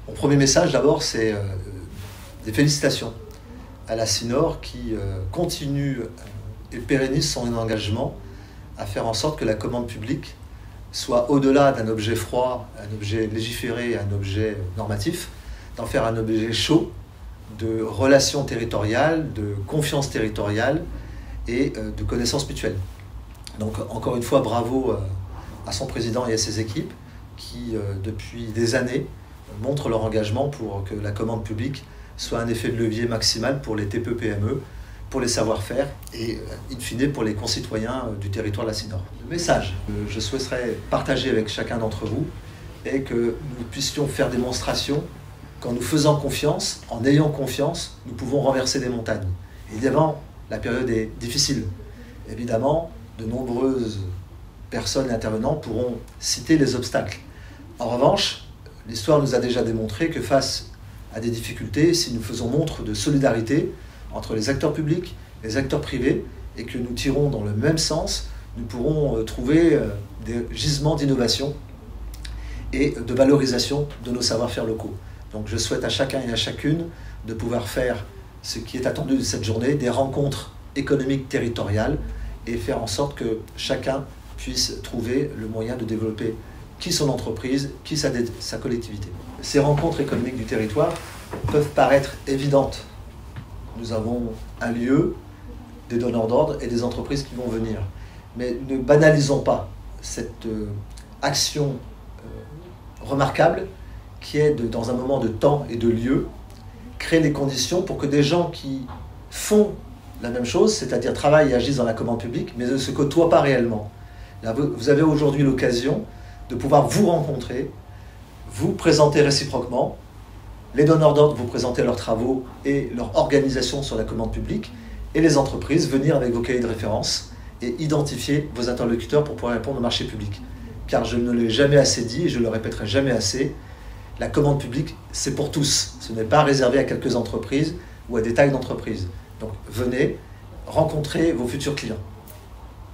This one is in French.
Mon premier message d'abord, c'est des félicitations à la CINOR qui continue et pérennise son engagement à faire en sorte que la commande publique soit au-delà d'un objet froid, un objet légiféré, un objet normatif, d'en faire un objet chaud de relations territoriales, de confiance territoriale et de connaissances mutuelles. Donc encore une fois, bravo à son président et à ses équipes qui, depuis des années, montrent leur engagement pour que la commande publique soit un effet de levier maximal pour les TPE-PME, pour les savoir-faire et, in fine, pour les concitoyens du territoire de la CINOR. Le message que je souhaiterais partager avec chacun d'entre vous est que nous puissions faire démonstration qu'en nous faisant confiance, en ayant confiance, nous pouvons renverser des montagnes. Évidemment, la période est difficile. Évidemment, de nombreuses personnes et intervenants pourront citer les obstacles. En revanche, l'histoire nous a déjà démontré que face à des difficultés, si nous faisons montre de solidarité entre les acteurs publics, les acteurs privés, et que nous tirons dans le même sens, nous pourrons trouver des gisements d'innovation et de valorisation de nos savoir-faire locaux. Donc je souhaite à chacun et à chacune de pouvoir faire ce qui est attendu de cette journée, des rencontres économiques territoriales, et faire en sorte que chacun puisse trouver le moyen de développer qui son entreprise, qui sa collectivité. Ces rencontres économiques du territoire peuvent paraître évidentes. Nous avons un lieu, des donneurs d'ordre et des entreprises qui vont venir. Mais ne banalisons pas cette action remarquable qui est, dans un moment de temps et de lieu, créer les conditions pour que des gens qui font la même chose, c'est-à-dire travaillent et agissent dans la commande publique, mais ne se côtoient pas réellement. Là, vous avez aujourd'hui l'occasion de pouvoir vous rencontrer, vous présenter réciproquement, les donneurs d'ordre vous présenter leurs travaux et leur organisation sur la commande publique, et les entreprises venir avec vos cahiers de référence et identifier vos interlocuteurs pour pouvoir répondre au marché public. Car je ne l'ai jamais assez dit et je le répéterai jamais assez, la commande publique, c'est pour tous. Ce n'est pas réservé à quelques entreprises ou à des tailles d'entreprises. Donc venez rencontrer vos futurs clients.